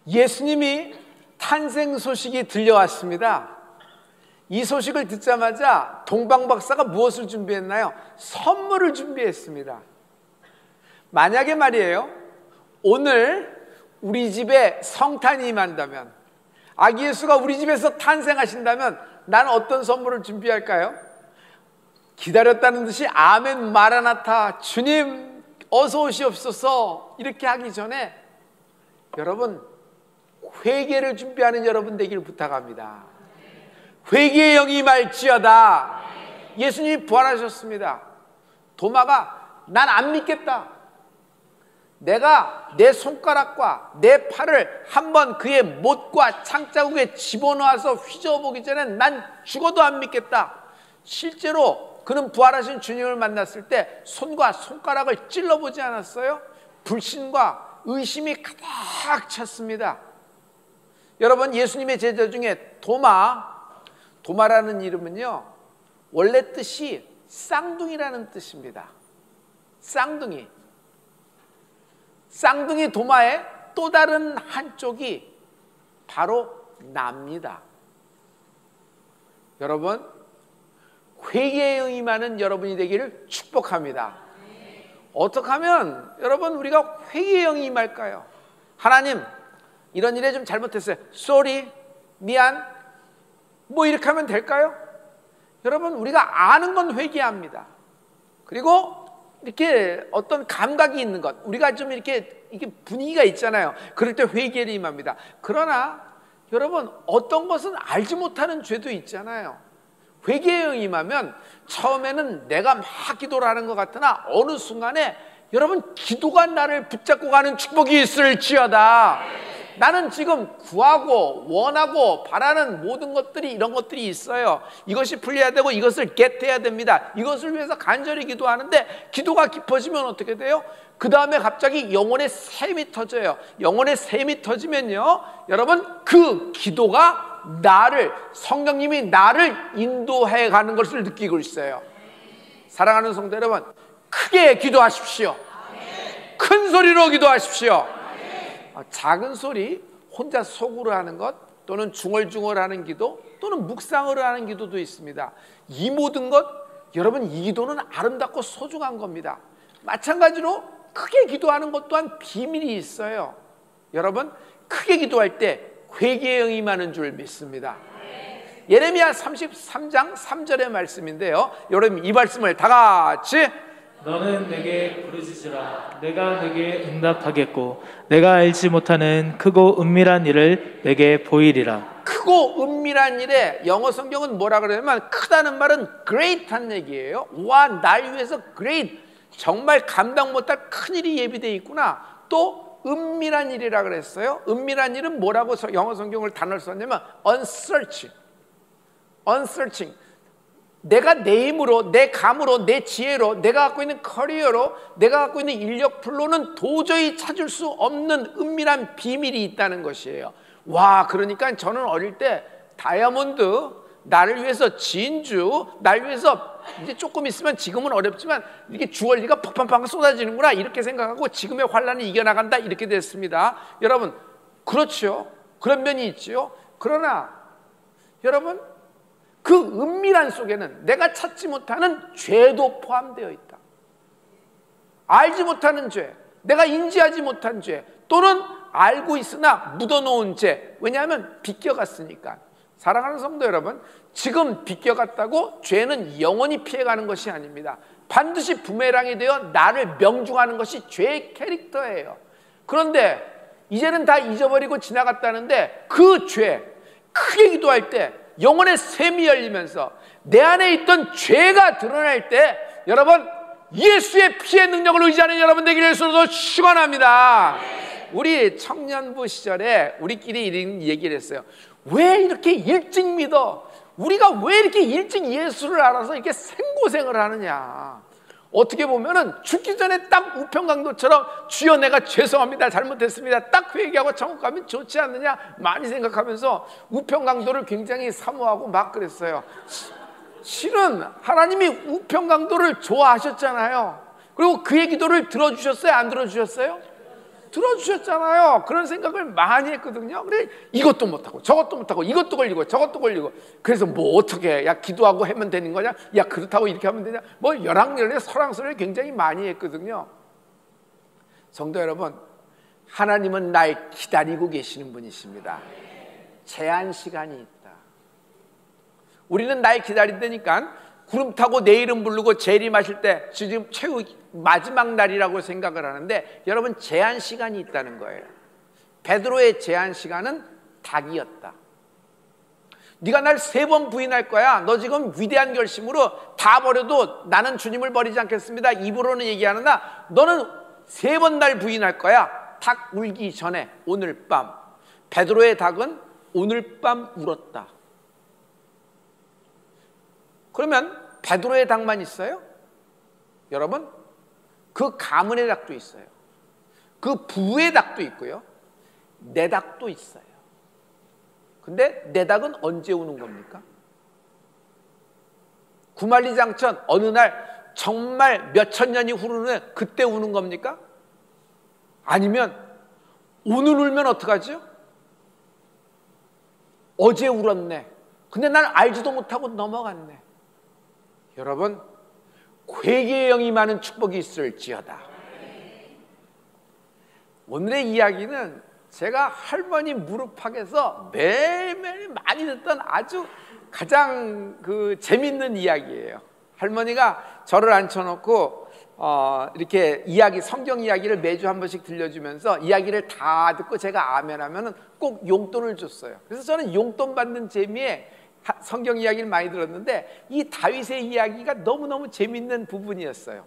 예수님이 탄생 소식이 들려왔습니다. 이 소식을 듣자마자 동방박사가 무엇을 준비했나요? 선물을 준비했습니다. 만약에 말이에요, 오늘 우리 집에 성탄이 임한다면, 아기 예수가 우리 집에서 탄생하신다면 나는 어떤 선물을 준비할까요? 기다렸다는 듯이 아멘 마라나타, 주님 어서 오시옵소서 이렇게 하기 전에 여러분, 회개를 준비하는 여러분 되기를 부탁합니다. 회개의 영이 임할지어다. 예수님이 부활하셨습니다. 도마가 난 안 믿겠다, 내가 내 손가락과 내 팔을 한번 그의 못과 창자국에 집어넣어서 휘저어보기 전에 난 죽어도 안 믿겠다. 실제로 그는 부활하신 주님을 만났을 때 손과 손가락을 찔러보지 않았어요? 불신과 의심이 가득 찼습니다. 여러분, 예수님의 제자 중에 도마라는 이름은요, 원래 뜻이 쌍둥이라는 뜻입니다. 쌍둥이 도마의 또 다른 한쪽이 바로 나입니다. 여러분, 회개에 응임하는 여러분이 되기를 축복합니다. 어떻게 하면 여러분 우리가 회개에 응임할까요? 하나님, 이런 일에 좀 잘못했어요. sorry, 미안, 뭐 이렇게 하면 될까요? 여러분, 우리가 아는 건 회개합니다. 그리고 이렇게 어떤 감각이 있는 것, 우리가 좀 이렇게 분위기가 있잖아요. 그럴 때 회개를 임합니다. 그러나 여러분, 어떤 것은 알지 못하는 죄도 있잖아요. 회개에 임하면 처음에는 내가 막 기도를 하는 것 같으나 어느 순간에 여러분, 기도가 나를 붙잡고 가는 축복이 있을지어다. 나는 지금 구하고 원하고 바라는 모든 것들이, 이런 것들이 있어요. 이것이 풀려야 되고 이것을 겟해야 됩니다. 이것을 위해서 간절히 기도하는데 기도가 깊어지면 어떻게 돼요? 그 다음에 갑자기 영혼의 샘이 터져요. 영혼의 샘이 터지면요, 여러분, 그 기도가 성령님이 나를 인도해 가는 것을 느끼고 있어요. 사랑하는 성도 여러분, 크게 기도하십시오. 큰 소리로 기도하십시오. 작은 소리, 혼자 속으로 하는 것, 또는 중얼중얼하는 기도, 또는 묵상으로 하는 기도도 있습니다. 이 모든 것, 여러분, 이 기도는 아름답고 소중한 겁니다. 마찬가지로 크게 기도하는 것 또한 비밀이 있어요. 여러분, 크게 기도할 때 회개에 응임하는 줄 믿습니다. 예레미야 33장 3절의 말씀인데요, 여러분 이 말씀을 다 같이, 너는 내게 부르짖으라. 내가 내게 응답하겠고 내가 알지 못하는 크고 은밀한 일을 내게 보이리라. 크고 은밀한 일에 영어 성경은 뭐라 그러냐면, 크다는 말은 great한 얘기예요. 와, 날 위해서 great, 정말 감당 못할 큰 일이 예비되어 있구나. 또 은밀한 일이라 그랬어요. 은밀한 일은 뭐라고 영어 성경을 단어를 썼냐면 unsearching. 내가 내 힘으로, 내 감으로, 내 지혜로, 내가 갖고 있는 커리어로, 내가 갖고 있는 인력풀로는 도저히 찾을 수 없는 은밀한 비밀이 있다는 것이에요. 와, 그러니까 저는 어릴 때 다이아몬드, 나를 위해서 진주, 나를 위해서 이제 조금 있으면, 지금은 어렵지만 이렇게 주얼리가 팡팡팡 쏟아지는구나, 이렇게 생각하고 지금의 환란을 이겨나간다, 이렇게 됐습니다. 여러분, 그렇죠, 그런 면이 있죠. 그러나 여러분, 그 은밀한 속에는 내가 찾지 못하는 죄도 포함되어 있다. 알지 못하는 죄, 내가 인지하지 못한 죄, 또는 알고 있으나 묻어놓은 죄. 왜냐하면 비껴갔으니까. 사랑하는 성도 여러분, 지금 비껴갔다고 죄는 영원히 피해가는 것이 아닙니다. 반드시 부메랑이 되어 나를 명중하는 것이 죄의 캐릭터예요. 그런데 이제는 다 잊어버리고 지나갔다는데, 그 죄, 크게 기도할 때 영혼의 샘이 열리면서 내 안에 있던 죄가 드러날 때, 여러분, 예수의 피의 능력을 의지하는 여러분 되기를 예수로 축원합니다. 우리 청년부 시절에 우리끼리 이런 얘기를 했어요. 왜 이렇게 일찍 믿어? 우리가 왜 이렇게 일찍 예수를 알아서 이렇게 생고생을 하느냐? 어떻게 보면은 죽기 전에 딱 우편강도처럼, 주여 내가 죄송합니다, 잘못했습니다, 딱 회개하고 천국 가면 좋지 않느냐 많이 생각하면서 우편강도를 굉장히 사모하고 막 그랬어요. 실은 하나님이 우편강도를 좋아하셨잖아요. 그리고 그의 기도를 들어주셨어요, 안 들어주셨어요? 들어주셨잖아요. 그런 생각을 많이 했거든요. 그래 이것도 못하고 저것도 못하고 이것도 걸리고 저것도 걸리고, 그래서 뭐 어떻게 야 기도하고 하면 되는 거냐, 야 그렇다고 이렇게 하면 되냐, 뭐 열왕열에 설왕설을 굉장히 많이 했거든요. 성도 여러분, 하나님은 날 기다리고 계시는 분이십니다. 제한 시간이 있다. 우리는 날 기다린다니까 구름 타고 내 이름 부르고 재림하실 때 지금 최후 마지막 날이라고 생각을 하는데, 여러분 제한 시간이 있다는 거예요. 베드로의 제한 시간은 닭이었다. 네가 날 3번 부인할 거야. 너 지금 위대한 결심으로 다 버려도 나는 주님을 버리지 않겠습니다, 입으로는 얘기하느나 너는 3번 날 부인할 거야. 닭 울기 전에 오늘 밤. 베드로의 닭은 오늘 밤 울었다. 그러면 베드로의 닭만 있어요? 여러분, 그 가문의 닭도 있어요. 그 부의 닭도 있고요. 내 닭도 있어요. 근데 내 닭은 언제 우는 겁니까? 구만리장천 어느 날 정말 몇천 년이 흐르는 그때 우는 겁니까? 아니면 오늘 울면 어떡하죠? 어제 울었네. 근데 난 알지도 못하고 넘어갔네. 여러분, 회개의 영이 많은 축복이 있을지어다. 오늘의 이야기는 제가 할머니 무릎팍에서 매일매일 많이 듣던 아주 가장 재밌는 이야기예요. 할머니가 저를 앉혀놓고 이렇게 이야기, 성경 이야기를 매주 한 번씩 들려주면서 이야기를 다 듣고 제가 아멘하면 꼭 용돈을 줬어요. 그래서 저는 용돈 받는 재미에 성경 이야기를 많이 들었는데, 이 다윗의 이야기가 너무너무 재밌는 부분이었어요.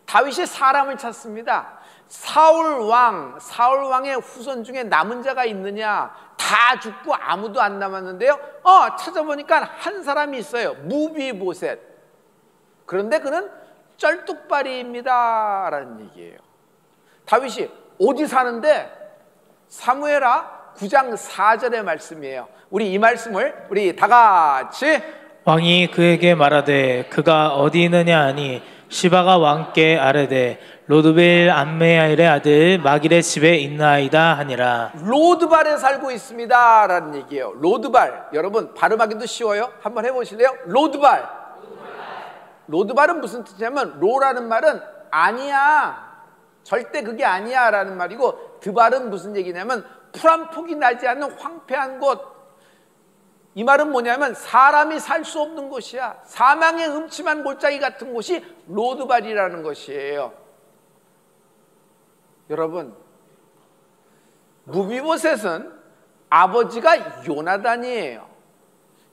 다윗이 사람을 찾습니다. 사울왕의 후손 중에 남은 자가 있느냐, 다 죽고 아무도 안 남았는데요, 찾아보니까 한 사람이 있어요. 무비보셋. 그런데 그는 쩔뚝발이입니다 라는 얘기예요. 다윗이 어디 사는데? 사무엘하 9장 4절의 말씀이에요. 우리 이 말씀을 우리 다 같이. 왕이 그에게 말하되 그가 어디 있느냐 하니 시바가 왕께 아뢰되 로드발 암메야일의 아들 마길의 집에 있나이다 하니라. 로드발에 살고 있습니다 라는 얘기예요. 로드발, 여러분 발음하기도 쉬워요. 한번 해보실래요? 로드발은 무슨 뜻이냐면, 로라는 말은 아니야, 절대 그게 아니야 라는 말이고, 드발은 무슨 얘기냐면 풀 한 폭이 나지 않는 황폐한 곳. 이 말은 뭐냐면 사람이 살 수 없는 곳이야. 사망의 음침한 골짜기 같은 곳이 로드발이라는 것이에요. 여러분, 무비보셋은 아버지가 요나단이에요.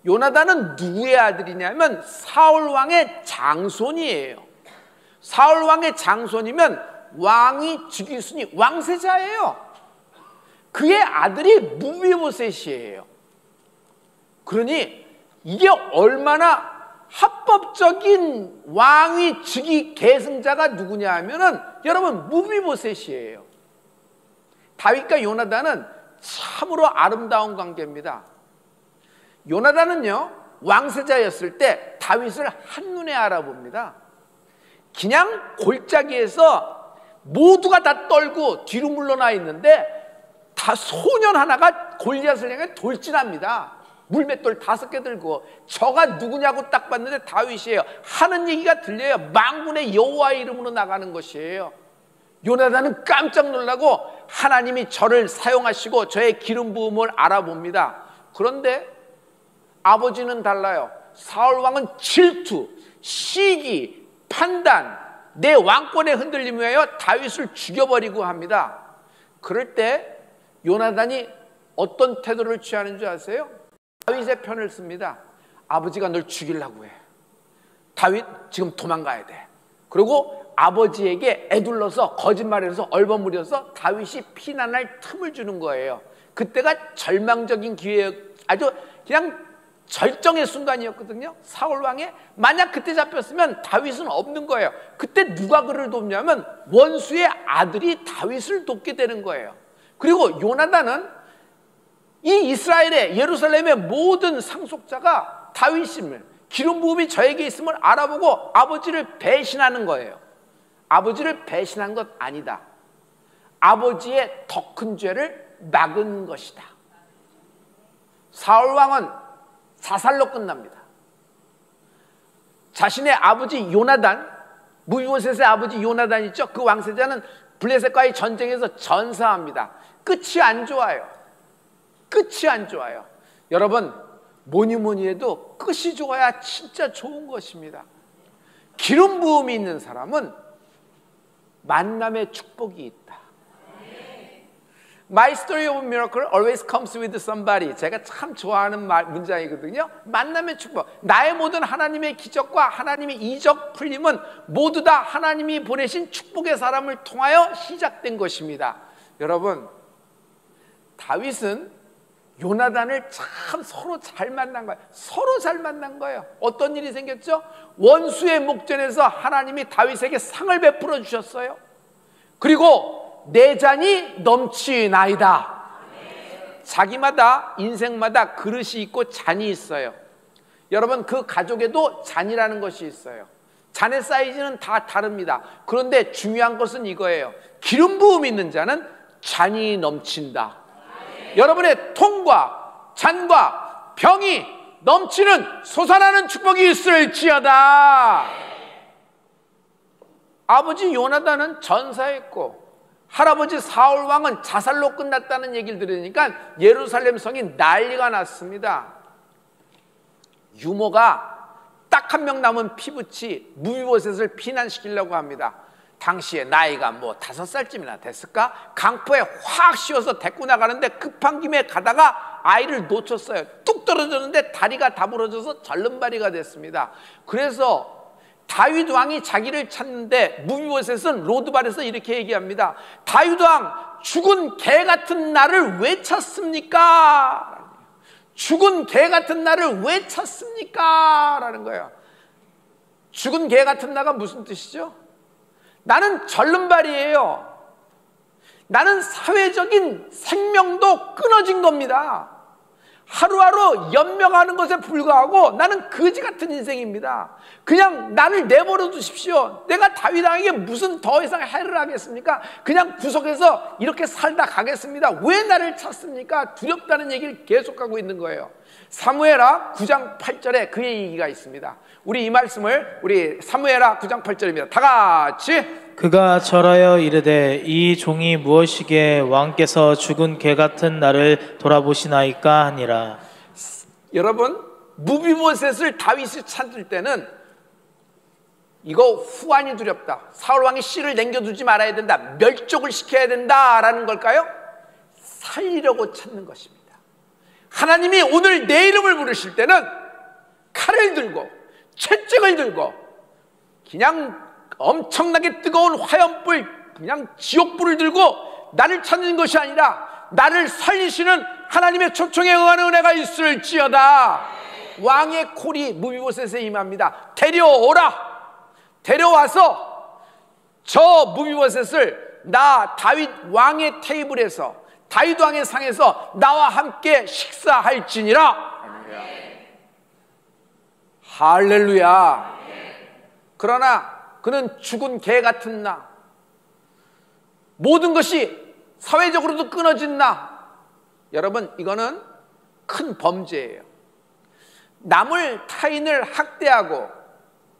요나단은 누구의 아들이냐면 사울왕의 장손이에요. 사울왕의 장손이면 왕이 즉위순위 왕세자예요. 그의 아들이 무비보셋이에요. 그러니 이게 얼마나 합법적인 왕위 즉위 계승자가 누구냐 하면은 여러분 무비보셋이에요. 다윗과 요나단은 참으로 아름다운 관계입니다. 요나단은요, 왕세자였을 때 다윗을 한눈에 알아봅니다. 그냥 골짜기에서 모두가 다 떨고 뒤로 물러나 있는데 다 소년 하나가 골리앗을 향해 돌진합니다. 물맷돌 5개 들고. 저가 누구냐고 딱 봤는데 다윗이에요. 하는 얘기가 들려요. 만군의 여호와의 이름으로 나가는 것이에요. 요나단은 깜짝 놀라고 하나님이 저를 사용하시고 저의 기름 부음을 알아봅니다. 그런데 아버지는 달라요. 사울왕은 질투, 시기, 판단, 내 왕권의 흔들림 위하여 다윗을 죽여버리고 합니다. 그럴 때 요나단이 어떤 태도를 취하는 줄 아세요? 다윗의 편을 씁니다. 아버지가 널 죽이려고 해. 다윗 지금 도망가야 돼. 그리고 아버지에게 애둘러서 거짓말해서 얼버무려서 다윗이 피난할 틈을 주는 거예요. 그때가 절망적인 기회, 아주 그냥 절정의 순간이었거든요. 사울왕의 만약 그때 잡혔으면 다윗은 없는 거예요. 그때 누가 그를 돕냐면 원수의 아들이 다윗을 돕게 되는 거예요. 그리고 요나단은 이 이스라엘의 예루살렘의 모든 상속자가 다윗임을, 기름 부음이 저에게 있음을 알아보고 아버지를 배신하는 거예요. 아버지를 배신한 것 아니다. 아버지의 더 큰 죄를 막은 것이다. 사울 왕은 자살로 끝납니다. 자신의 아버지 요나단, 무비보셋의 아버지 요나단 있죠? 그 왕세자는 블레셋과의 전쟁에서 전사합니다. 끝이 안 좋아요. 끝이 안 좋아요. 여러분, 뭐니 해도 끝이 좋아야 진짜 좋은 것입니다. 기름 부음이 있는 사람은 만남의 축복이 있다. My story of miracle always comes with somebody. 제가 참 좋아하는 문장이거든요. 만남의 축복. 나의 모든 하나님의 기적과 하나님의 이적 풀림은 모두 다 하나님이 보내신 축복의 사람을 통하여 시작된 것입니다. 여러분, 다윗은 요나단을 참 서로 잘 만난 거예요. 서로 잘 만난 거예요. 어떤 일이 생겼죠? 원수의 목전에서 하나님이 다윗에게 상을 베풀어 주셨어요. 그리고 내 잔이 넘치나이다. 자기마다 인생마다 그릇이 있고 잔이 있어요. 여러분, 그 가족에도 잔이라는 것이 있어요. 잔의 사이즈는 다 다릅니다. 그런데 중요한 것은 이거예요. 기름 부음 있는 자는 잔이 넘친다. 여러분의 통과 잔과 병이 넘치는 솟아나는 축복이 있을지어다. 아버지 요나단은 전사했고 할아버지 사울 왕은 자살로 끝났다는 얘기를 들으니까 예루살렘 성이 난리가 났습니다. 유모가 딱 한 명 남은 피부치 무비보셋을 피난시키려고 합니다. 당시에 나이가 뭐 5살쯤이나 됐을까? 강포에 확 씌워서 데리고 나가는데 급한 김에 가다가 아이를 놓쳤어요. 뚝 떨어졌는데 다리가 다 부러져서 절름발이가 됐습니다. 그래서 다윗 왕이 자기를 찾는데 무비보셋은 로드발에서 이렇게 얘기합니다. 다윗 왕, 죽은 개 같은 나를 왜 찾습니까? 죽은 개 같은 나를 왜 찾습니까? 라는 거예요. 죽은 개 같은 나가 무슨 뜻이죠? 나는 절름발이에요. 나는 사회적인 생명도 끊어진 겁니다. 하루하루 연명하는 것에 불과하고 나는 거지 같은 인생입니다. 그냥 나를 내버려 두십시오. 내가 다윗 왕에게 무슨 더 이상 해를 하겠습니까? 그냥 구석에서 이렇게 살다 가겠습니다. 왜 나를 찾습니까? 두렵다는 얘기를 계속하고 있는 거예요. 사무엘하 9장 8절에 그의 얘기가 있습니다. 우리 이 말씀을 우리 사무엘하 9장 8절입니다. 다 같이. 그가 절하여 이르되 이 종이 무엇이기에 왕께서 죽은 개 같은 나를 돌아보시나이까 하니라. 여러분, 무비보셋을 다윗이 찾을 때는 이거 후환이 두렵다. 사울왕이 씨를 남겨두지 말아야 된다. 멸족을 시켜야 된다라는 걸까요? 살리려고 찾는 것입니다. 하나님이 오늘 내 이름을 부르실 때는 칼을 들고 채찍을 들고 그냥 엄청나게 뜨거운 화염불, 그냥 지옥불을 들고 나를 찾는 것이 아니라 나를 살리시는 하나님의 초청에 응하는 은혜가 있을지어다. 왕의 콜이 무비보셋에 임합니다. 데려오라. 데려와서 저 무비보셋을 나 다윗 왕의 테이블에서, 다윗 왕의 상에서 나와 함께 식사할지니라. 할렐루야. 그러나 그는 죽은 개 같은 나, 모든 것이 사회적으로도 끊어진 나. 여러분, 이거는 큰 범죄예요. 타인을 학대하고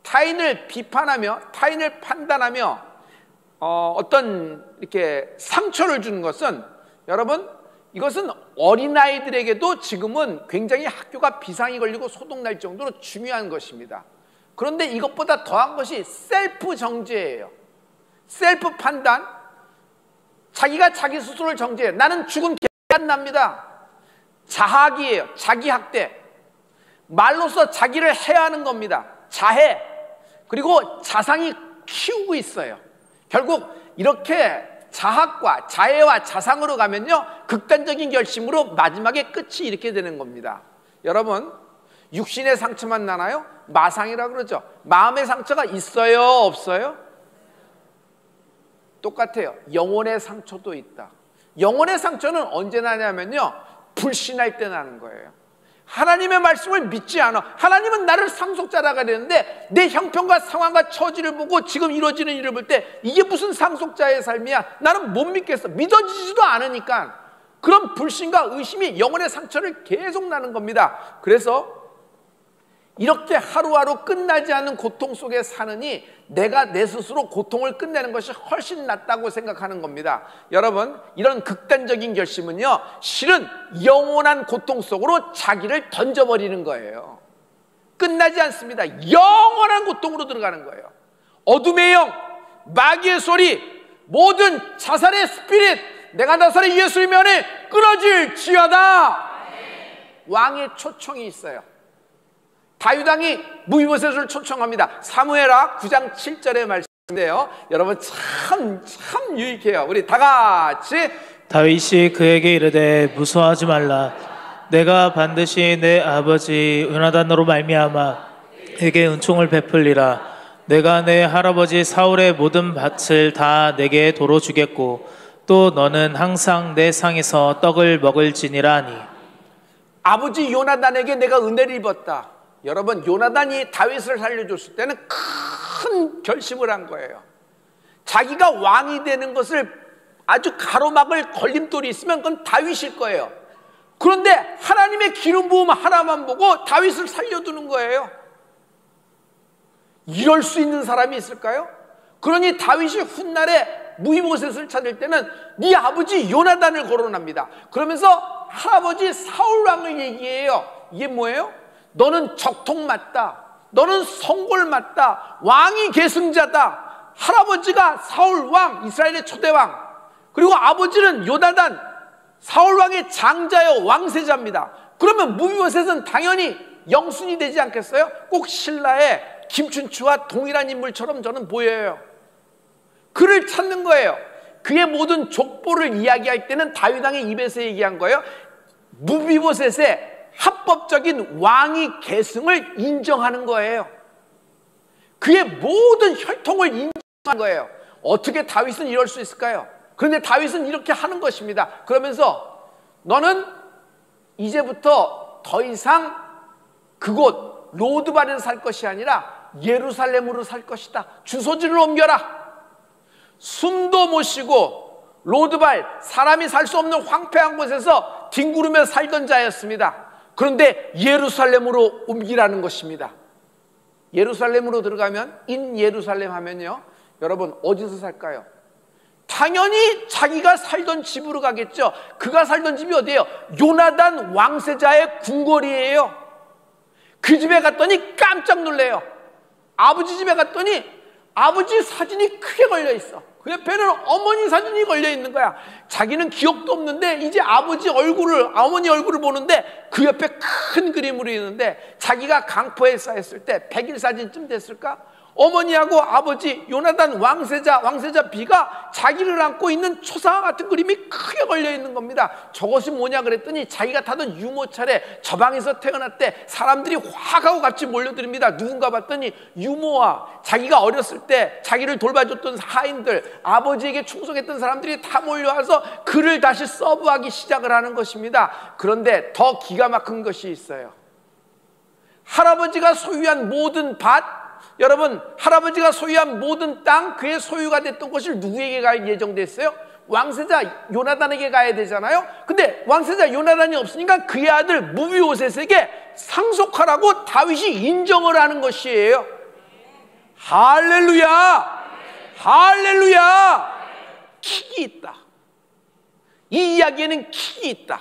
타인을 비판하며 타인을 판단하며 어떤 이렇게 상처를 주는 것은, 여러분, 이것은 어린아이들에게도 지금은 굉장히 학교가 비상이 걸리고 소독날 정도로 중요한 것입니다. 그런데 이것보다 더한 것이 셀프 정죄예요. 셀프 판단. 자기가 자기 스스로를 정죄해요. 나는 죽은 개가 안 납니다. 자학이에요. 자기 학대. 말로써 자기를 해하는 겁니다. 자해. 그리고 자상이 키우고 있어요. 결국 이렇게 자학과 자해와 자상으로 가면요, 극단적인 결심으로 마지막에 끝이 이렇게 되는 겁니다. 여러분, 육신의 상처만 나나요? 마상이라고 그러죠. 마음의 상처가 있어요, 없어요? 똑같아요. 영혼의 상처도 있다. 영혼의 상처는 언제 나냐면요, 불신할 때 나는 거예요. 하나님의 말씀을 믿지 않아. 하나님은 나를 상속자라고 그랬는데 내 형편과 상황과 처지를 보고 지금 이루어지는 일을 볼 때 이게 무슨 상속자의 삶이야? 나는 못 믿겠어. 믿어지지도 않으니까. 그런 불신과 의심이 영혼의 상처를 계속 나는 겁니다. 그래서 이렇게 하루하루 끝나지 않는 고통 속에 사느니 내가 내 스스로 고통을 끝내는 것이 훨씬 낫다고 생각하는 겁니다. 여러분, 이런 극단적인 결심은요, 실은 영원한 고통 속으로 자기를 던져버리는 거예요. 끝나지 않습니다. 영원한 고통으로 들어가는 거예요. 어둠의 영, 마귀의 소리, 모든 자살의 스피릿, 내가 나사렛 예수의 면에 끊어질지어다. 왕의 초청이 있어요. 다윗 왕이 무비보셋을 초청합니다. 사무엘하 9장 7절의 말씀인데요, 여러분 참 유익해요. 우리 다 같이. 다윗이 그에게 이르되 무서워하지 말라. 내가 반드시 내 아버지 요나단으로 말미암아 에게 은총을 베풀리라. 내가 내 할아버지 사울의 모든 밭을 다 내게 도로 주겠고 또 너는 항상 내 상에서 떡을 먹을지니라 하니. 아버지 요나단에게 내가 은혜를 입었다. 여러분, 요나단이 다윗을 살려줬을 때는 큰 결심을 한 거예요. 자기가 왕이 되는 것을 아주 가로막을 걸림돌이 있으면 그건 다윗일 거예요. 그런데 하나님의 기름 부음 하나만 보고 다윗을 살려두는 거예요. 이럴 수 있는 사람이 있을까요? 그러니 다윗이 훗날에 무비보셋을 찾을 때는 네 아버지 요나단을 거론합니다. 그러면서 할아버지 사울왕을 얘기해요. 이게 뭐예요? 너는 적통 맞다. 너는 성골 맞다. 왕이 계승자다. 할아버지가 사울왕, 이스라엘의 초대왕, 그리고 아버지는 요나단, 사울왕의 장자요, 왕세자입니다. 그러면 무비보셋은 당연히 영순이 되지 않겠어요? 꼭 신라의 김춘추와 동일한 인물처럼 저는 보여요. 그를 찾는 거예요. 그의 모든 족보를 이야기할 때는 다윗 왕의 입에서 얘기한 거예요. 무비보셋의 합법적인 왕위 계승을 인정하는 거예요. 그의 모든 혈통을 인정한 거예요. 어떻게 다윗은 이럴 수 있을까요? 그런데 다윗은 이렇게 하는 것입니다. 그러면서 너는 이제부터 더 이상 그곳 로드발에서 살 것이 아니라 예루살렘으로 살 것이다. 주소지를 옮겨라. 숨도 못 쉬고 로드발, 사람이 살 수 없는 황폐한 곳에서 뒹구르며 살던 자였습니다. 그런데 예루살렘으로 옮기라는 것입니다. 예루살렘으로 들어가면, 인 예루살렘 하면요, 여러분 어디서 살까요? 당연히 자기가 살던 집으로 가겠죠. 그가 살던 집이 어디예요? 요나단 왕세자의 궁궐이에요. 그 집에 갔더니 깜짝 놀래요. 아버지 집에 갔더니 아버지 사진이 크게 걸려 있어. 그 옆에는 어머니 사진이 걸려 있는 거야. 자기는 기억도 없는데 이제 아버지 얼굴을, 어머니 얼굴을 보는데 그 옆에 큰 그림으로 있는데, 자기가 강포에 쌓였을 때 100일 사진쯤 됐을까? 어머니하고 아버지 요나단 왕세자 비가 자기를 안고 있는 초상화 같은 그림이 크게 걸려 있는 겁니다. 저것이 뭐냐 그랬더니 자기가 타던 유모차에 저 방에서 태어났대. 사람들이 화가고 같이 몰려듭니다. 누군가 봤더니 유모와 자기가 어렸을 때 자기를 돌봐줬던 하인들, 아버지에게 충성했던 사람들이 다 몰려와서 글을 다시 서브하기 시작을 하는 것입니다. 그런데 더 기가 막힌 것이 있어요. 할아버지가 소유한 모든 밭, 여러분, 할아버지가 소유한 모든 땅, 그의 소유가 됐던 것을 누구에게 갈 예정됐어요? 왕세자 요나단에게 가야 되잖아요. 근데 왕세자 요나단이 없으니까 그의 아들 무비보셋에게 상속하라고 다윗이 인정을 하는 것이에요. 할렐루야! 할렐루야! 킥이 있다. 이 이야기에는 킥이 있다.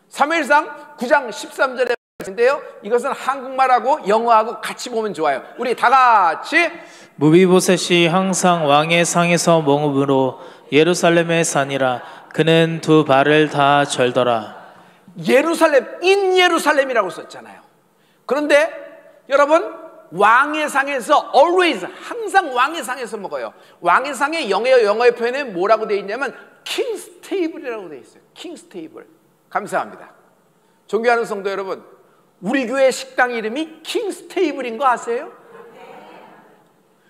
사무엘상 9장 13절에 인데요, 이것은 한국말하고 영어하고 같이 보면 좋아요. 우리 다 같이. 무비보셋이 항상 왕의 상에서 머무므로 예루살렘에 사니라. 그는 두 발을 다 절더라. 예루살렘, 인 예루살렘이라고 썼잖아요. 그런데 여러분, 왕의 상에서 always, 항상 왕의 상에서 먹어요. 왕의 상의 영어의 표현에 뭐라고 되어 있냐면 킹스 테이블이라고 되어 있어요. 킹스 테이블. 감사합니다. 존경하는 성도 여러분, 우리 교회 식당 이름이 킹스 테이블인 거 아세요?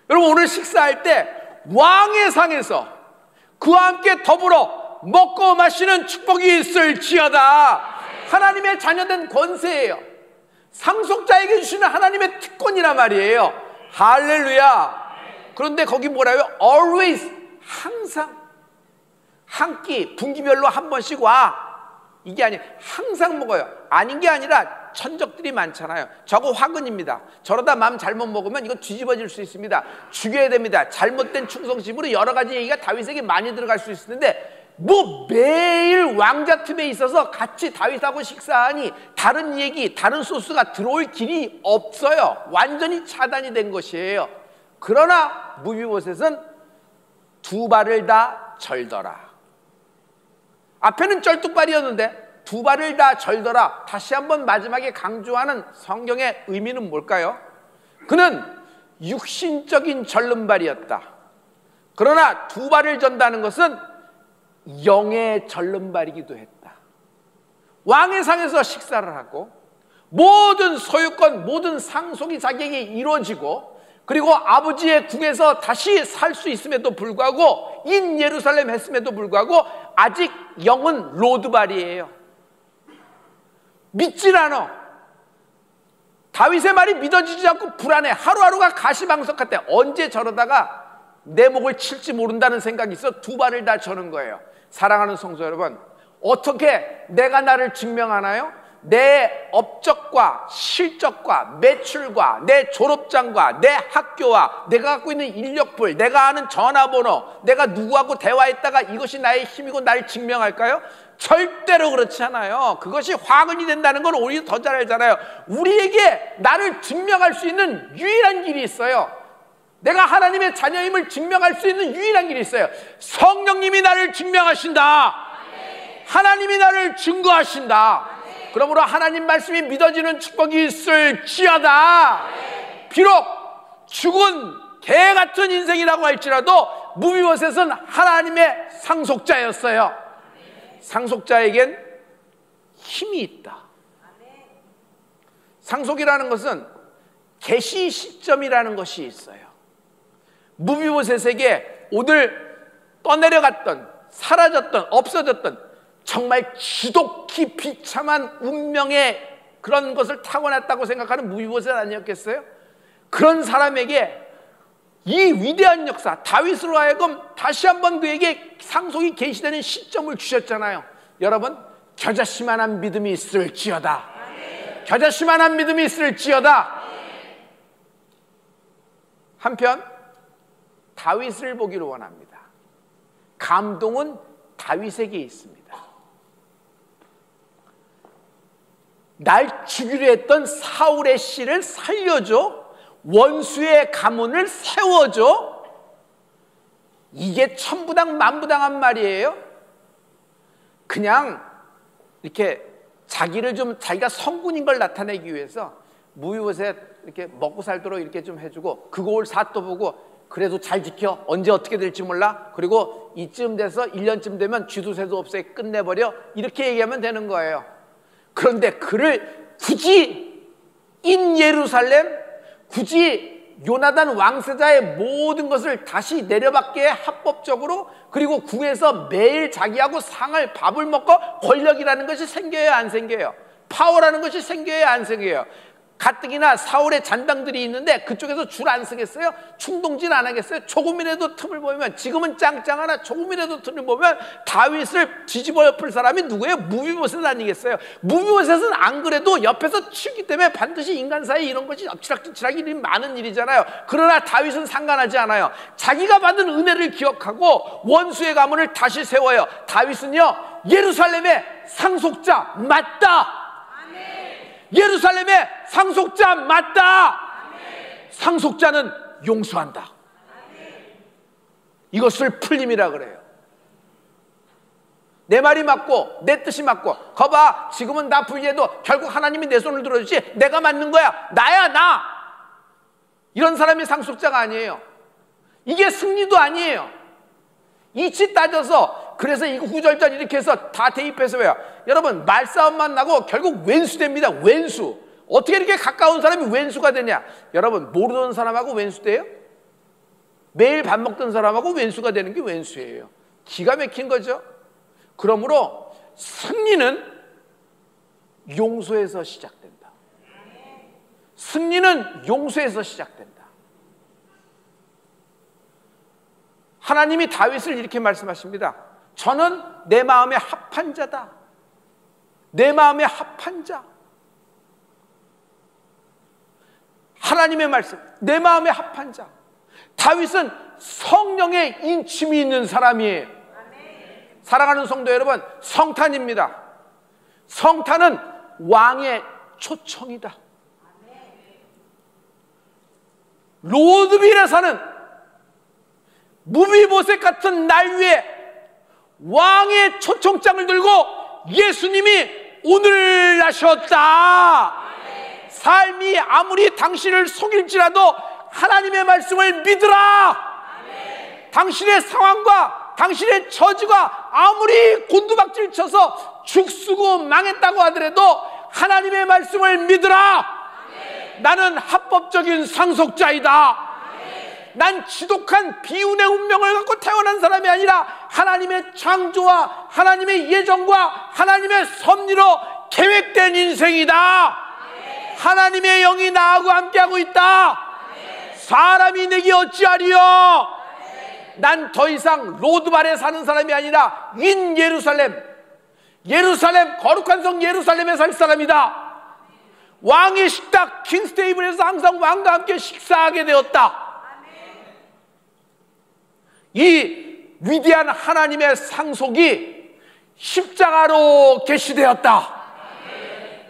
여러분, 오늘 식사할 때 왕의 상에서 그와 함께 더불어 먹고 마시는 축복이 있을지어다. 하나님의 자녀된 권세예요. 상속자에게 주시는 하나님의 특권이란 말이에요. 할렐루야. 그런데 거기 뭐라고요? always, 항상. 한 끼, 분기별로 한 번씩 와. 이게 아니에요. 항상 먹어요. 아닌 게 아니라 천적들이 많잖아요. 저거 화근입니다. 저러다 마음 잘못 먹으면 이거 뒤집어질 수 있습니다. 죽여야 됩니다. 잘못된 충성심으로 여러 가지 얘기가 다윗에게 많이 들어갈 수 있는데, 뭐 매일 왕자 틈에 있어서 같이 다윗하고 식사하니 다른 얘기, 다른 소스가 들어올 길이 없어요. 완전히 차단이 된 것이에요. 그러나 무비보셋은 두 발을 다 절더라. 앞에는 쩔뚝발이었는데 두 발을 다 절더라. 다시 한번 마지막에 강조하는 성경의 의미는 뭘까요? 그는 육신적인 절름발이었다. 그러나 두 발을 전다는 것은 영의 절름발이기도 했다. 왕의 상에서 식사를 하고 모든 소유권, 모든 상속이 자기에게 이루어지고, 그리고 아버지의 궁에서 다시 살 수 있음에도 불구하고, 인 예루살렘 했음에도 불구하고 아직 영은 로드발이에요. 믿질 않아. 다윗의 말이 믿어지지 않고 불안해. 하루하루가 가시방석 같아. 언제 저러다가 내 목을 칠지 모른다는 생각이 있어 두 발을 다 저는 거예요. 사랑하는 성도 여러분, 어떻게 내가 나를 증명하나요? 내 업적과 실적과 매출과 내 졸업장과 내 학교와 내가 갖고 있는 인력풀, 내가 아는 전화번호, 내가 누구하고 대화했다가 이것이 나의 힘이고 나를 증명할까요? 절대로 그렇지 않아요. 그것이 화근이 된다는 걸 오히려 더 잘 알잖아요. 우리에게 나를 증명할 수 있는 유일한 길이 있어요. 내가 하나님의 자녀임을 증명할 수 있는 유일한 길이 있어요. 성령님이 나를 증명하신다. 하나님이 나를 증거하신다. 그러므로 하나님 말씀이 믿어지는 축복이 있을지어다. 비록 죽은 개 같은 인생이라고 할지라도 무비보셋은 하나님의 상속자였어요. 상속자에겐 힘이 있다. 상속이라는 것은 계시 시점이라는 것이 있어요. 무비보셋에게 오늘 떠내려갔던, 사라졌던, 없어졌던 정말 지독히 비참한 운명의 그런 것을 타고났다고 생각하는 무비보셋 아니었겠어요? 그런 사람에게 이 위대한 역사, 다윗으로 하여금 다시 한번 그에게 상속이 계시되는 시점을 주셨잖아요. 여러분, 겨자씨만한 믿음이 있을지어다. 겨자씨만한 믿음이 있을지어다. 한편 다윗을 보기를 원합니다. 감동은 다윗에게 있습니다. 날 죽이려 했던 사울의 씨를 살려줘. 원수의 가문을 세워줘. 이게 천부당 만부당한 말이에요. 그냥 이렇게 자기가 성군인 걸 나타내기 위해서 무비보셋 이렇게 먹고 살도록 이렇게 좀 해주고, 그걸 사또 보고, 그래도 잘 지켜. 언제 어떻게 될지 몰라. 그리고 이쯤 돼서 1년쯤 되면 쥐도새도 없애 끝내버려. 이렇게 얘기하면 되는 거예요. 그런데 그를 굳이 인 예루살렘, 굳이 요나단 왕세자의 모든 것을 다시 내려받게 합법적으로, 그리고 궁에서 매일 자기하고 상을 밥을 먹고 권력이라는 것이 생겨요, 안 생겨요? 파워라는 것이 생겨요, 안 생겨요? 가뜩이나 사울의 잔당들이 있는데 그쪽에서 줄 안 서겠어요? 충동질 안 하겠어요? 조금이라도 틈을 보면, 지금은 짱짱하나 조금이라도 틈을 보면 다윗을 뒤집어 엎을 사람이 누구예요? 무비보셋 아니겠어요? 무비보셋은 안 그래도 옆에서 치기 때문에 반드시 인간 사이에 이런 것이 엎치락뒤치락 일이 많은 일이잖아요. 그러나 다윗은 상관하지 않아요. 자기가 받은 은혜를 기억하고 원수의 가문을 다시 세워요. 다윗은요, 예루살렘의 상속자 맞다. 예루살렘의 상속자 맞다. 상속자는 용서한다. 이것을 풀림이라 그래요. 내 말이 맞고 내 뜻이 맞고, 거봐 지금은 나 불리해도 결국 하나님이 내 손을 들어주지, 내가 맞는 거야, 나야 나. 이런 사람이 상속자가 아니에요. 이게 승리도 아니에요. 이치 따져서, 그래서 이거 구절절 이렇게 해서 다 대입해서 왜요? 여러분, 말싸움만 나고 결국 왼수 됩니다. 왼수. 어떻게 이렇게 가까운 사람이 왼수가 되냐? 여러분, 모르던 사람하고 왼수 돼요? 매일 밥 먹던 사람하고 왼수가 되는 게 왼수예요. 기가 막힌 거죠. 그러므로 승리는 용서에서 시작된다. 승리는 용서에서 시작된다. 하나님이 다윗을 이렇게 말씀하십니다. 저는 내 마음에 합한 자다. 내 마음에 합한 자. 하나님의 말씀, 내 마음에 합한 자. 다윗은 성령의 인침이 있는 사람이에요. 사랑하는 성도 여러분, 성탄입니다. 성탄은 왕의 초청이다. 로드빌에 사는 무비보셋 같은 날 위에 왕의 초청장을 들고 예수님이 오늘 나셨다. 삶이 아무리 당신을 속일지라도 하나님의 말씀을 믿으라. 당신의 상황과 당신의 처지가 아무리 곤두박질 쳐서 죽쓰고 망했다고 하더라도 하나님의 말씀을 믿으라. 나는 합법적인 상속자이다. 난 지독한 비운의 운명을 갖고 태어난 사람이 아니라 하나님의 창조와 하나님의 예정과 하나님의 섭리로 계획된 인생이다. 하나님의 영이 나하고 함께하고 있다. 사람이 내게 어찌하리요. 난 더 이상 로드발에 사는 사람이 아니라 인 예루살렘, 거룩한 성 예루살렘에 살 사람이다. 왕의 식탁 킹스테이블에서 항상 왕과 함께 식사하게 되었다. 이 위대한 하나님의 상속이 십자가로 계시되었다.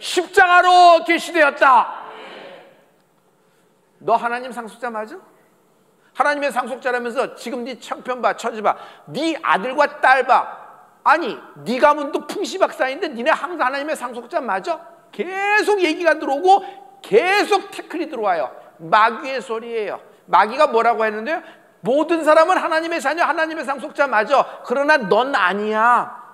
십자가로 계시되었다. 너 하나님 상속자 맞아? 하나님의 상속자라면서 지금 네 형편 봐, 처지 봐, 네 아들과 딸 봐. 아니, 네 가문도 풍시박산인데 니네 항상 하나님의 상속자 맞아? 계속 얘기가 들어오고 계속 태클이 들어와요. 마귀의 소리예요. 마귀가 뭐라고 했는데요? 모든 사람은 하나님의 자녀, 하나님의 상속자 맞아. 그러나 넌 아니야.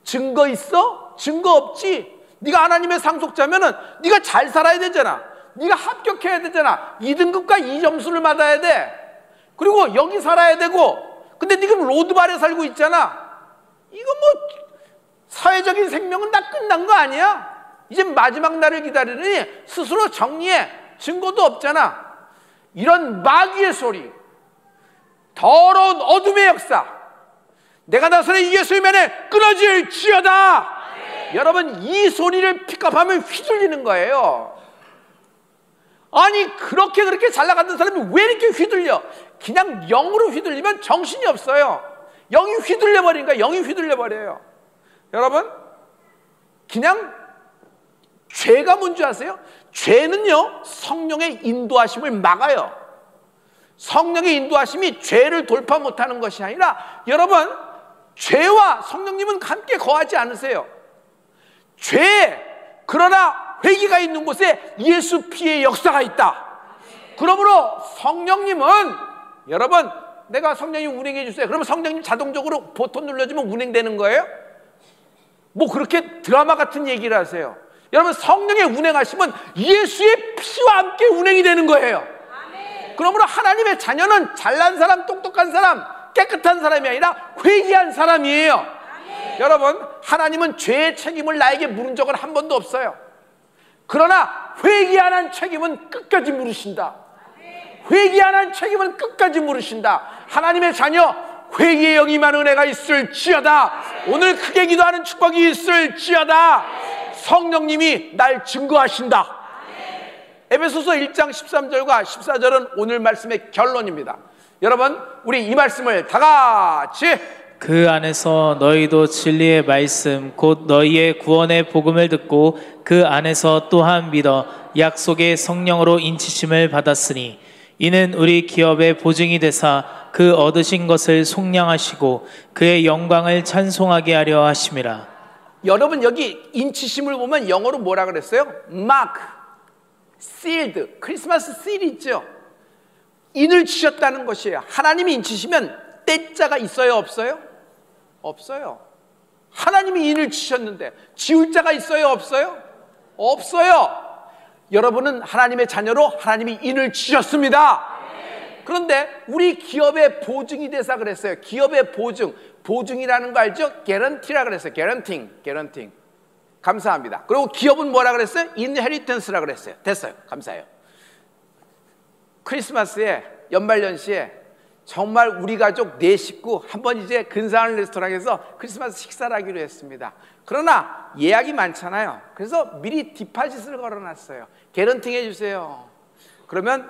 증거 있어? 증거 없지. 네가 하나님의 상속자면은 네가 잘 살아야 되잖아. 네가 합격해야 되잖아. 2등급과 2점수를 받아야 돼. 그리고 여기 살아야 되고. 근데 네가 로드발에 살고 있잖아. 이거 뭐 사회적인 생명은 다 끝난 거 아니야? 이제 마지막 날을 기다리느니 스스로 정리해. 증거도 없잖아. 이런 마귀의 소리, 더러운 어둠의 역사, 내가 나서는 이 예수의 면에 끊어질지어다. 여러분, 이 소리를 픽업하면 휘둘리는 거예요. 아니, 그렇게 잘 나가는 사람이 왜 이렇게 휘둘려? 그냥 영으로 휘둘리면 정신이 없어요. 영이 휘둘려버리니까 영이 휘둘려버려요. 여러분, 그냥 죄가 뭔지 아세요? 죄는요, 성령의 인도하심을 막아요. 성령의 인도하심이 죄를 돌파 못하는 것이 아니라, 여러분, 죄와 성령님은 함께 거하지 않으세요. 죄, 그러나 회개가 있는 곳에 예수 피의 역사가 있다. 그러므로 성령님은, 여러분, 내가 성령님 운행해 주세요. 그러면 성령님 자동적으로 버튼 눌러주면 운행되는 거예요? 뭐 그렇게 드라마 같은 얘기를 하세요. 여러분, 성령의 운행하심은 예수의 피와 함께 운행이 되는 거예요. 그러므로 하나님의 자녀는 잘난 사람, 똑똑한 사람, 깨끗한 사람이 아니라 회개한 사람이에요. 여러분, 하나님은 죄의 책임을 나에게 물은 적은 한 번도 없어요. 그러나 회개하는 책임은 끝까지 물으신다. 회개하는 책임은 끝까지 물으신다. 하나님의 자녀, 회개의 영이 많은 은혜가 있을지어다. 오늘 크게 기도하는 축복이 있을지어다. 성령님이 날 증거하신다. 에베소서 1장 13절과 14절은 오늘 말씀의 결론입니다. 여러분, 우리 이 말씀을 다 같이, 그 안에서 너희도 진리의 말씀 곧 너희의 구원의 복음을 듣고 그 안에서 또한 믿어 약속의 성령으로 인치심을 받았으니 이는 우리 기업의 보증이 되사 그 얻으신 것을 속량하시고 그의 영광을 찬송하게 하려 하심이라. 여러분, 여기 인치심을 보면 영어로 뭐라 그랬어요? 마크, sealed, 크리스마스 씰 있죠? 인을 치셨다는 것이에요. 하나님이 인치시면 때자가 있어요, 없어요? 없어요. 하나님이 인을 치셨는데 지울 자가 있어요, 없어요? 없어요. 여러분은 하나님의 자녀로 하나님이 인을 치셨습니다. 그런데 우리 기업의 보증이 되사 그랬어요. 기업의 보증, 보증이라는 거 알죠? 개런티라 그랬어요. 개런팅. 감사합니다. 그리고 기업은 뭐라 그랬어요? 인헤리턴스라 그랬어요. 됐어요. 감사해요. 크리스마스에 연말연시에 정말 우리 가족 4식구 한번 이제 근사한 레스토랑에서 크리스마스 식사를 하기로 했습니다. 그러나 예약이 많잖아요. 그래서 미리 디파짓을 걸어놨어요. 개런팅 해주세요. 그러면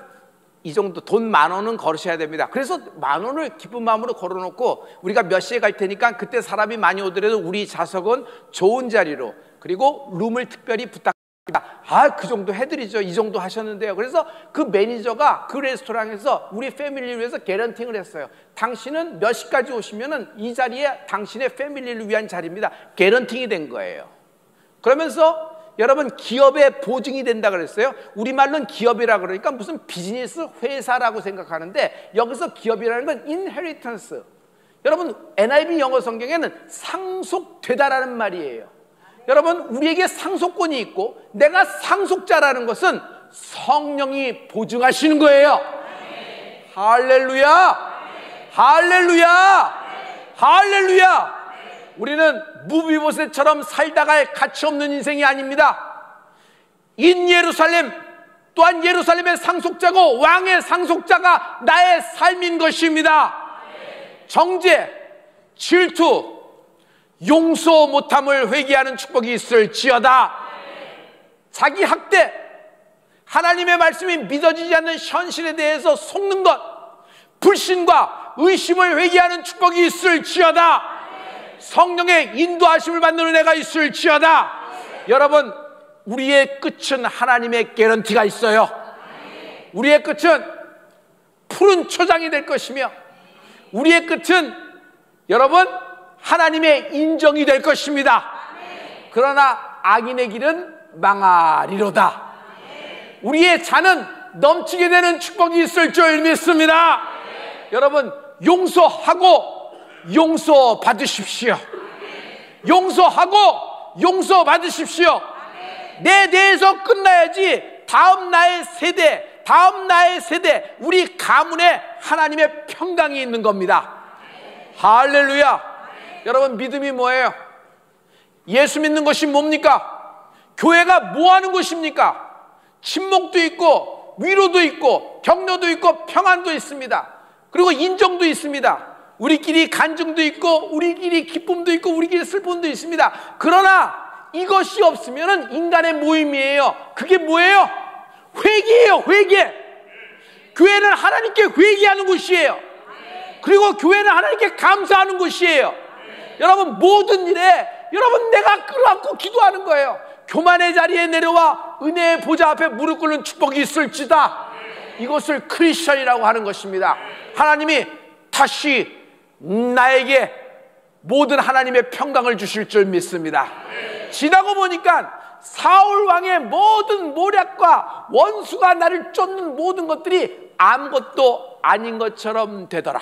이 정도 돈 10,000원은 걸으셔야 됩니다. 그래서 10,000원을 기쁜 마음으로 걸어놓고 우리가 몇 시에 갈 테니까 그때 사람이 많이 오더라도 우리 좌석은 좋은 자리로, 그리고 룸을 특별히 부탁합니다. 그 정도 해드리죠. 이 정도 하셨는데요. 그래서 그 매니저가 그 레스토랑에서 우리 패밀리를 위해서 개런팅을 했어요. 당신은 몇 시까지 오시면은 이 자리에 당신의 패밀리를 위한 자리입니다. 개런팅이 된 거예요. 그러면서 여러분, 기업의 보증이 된다 그랬어요. 우리말로는 기업이라 그러니까 무슨 비즈니스 회사라고 생각하는데, 여기서 기업이라는 건 인헤리턴스. 여러분, NIV 영어 성경에는 상속되다라는 말이에요. 여러분, 우리에게 상속권이 있고 내가 상속자라는 것은 성령이 보증하시는 거예요. 할렐루야! 할렐루야! 할렐루야! 우리는 무비보셋처럼 살다갈 가치 없는 인생이 아닙니다. 인 예루살렘, 또한 예루살렘의 상속자고 왕의 상속자가 나의 삶인 것입니다. 정죄, 질투, 용서 못함을 회개하는 축복이 있을지어다. 자기 학대, 하나님의 말씀이 믿어지지 않는 현실에 대해서 속는 것, 불신과 의심을 회개하는 축복이 있을지어다. 성령의 인도하심을 받는 은혜가 있을지어다. 여러분, 우리의 끝은 하나님의 개런티가 있어요. 우리의 끝은 푸른 초장이 될 것이며, 우리의 끝은 여러분 하나님의 인정이 될 것입니다. 그러나 악인의 길은 망하리로다. 우리의 잔은 넘치게 되는 축복이 있을 줄 믿습니다. 여러분, 용서하고 용서받으십시오. 용서하고 용서받으십시오. 내 대해서 끝나야지 다음 나의 세대, 우리 가문에 하나님의 평강이 있는 겁니다. 할렐루야. 여러분, 믿음이 뭐예요? 예수 믿는 것이 뭡니까? 교회가 뭐 하는 것입니까? 친목도 있고 위로도 있고 격려도 있고 평안도 있습니다. 그리고 인정도 있습니다. 우리끼리 간증도 있고 우리끼리 기쁨도 있고 우리끼리 슬픔도 있습니다. 그러나 이것이 없으면 인간의 모임이에요. 그게 뭐예요? 회개예요. 회개. 교회는 하나님께 회개하는 곳이에요. 그리고 교회는 하나님께 감사하는 곳이에요. 여러분, 모든 일에 여러분 내가 끌어안고 기도하는 거예요. 교만의 자리에 내려와 은혜의 보좌 앞에 무릎 꿇는 축복이 있을지다. 이것을 크리스천이라고 하는 것입니다. 하나님이 다시 나에게 모든 하나님의 평강을 주실 줄 믿습니다. 지나고 보니까 사울 왕의 모든 모략과 원수가 나를 쫓는 모든 것들이 아무것도 아닌 것처럼 되더라.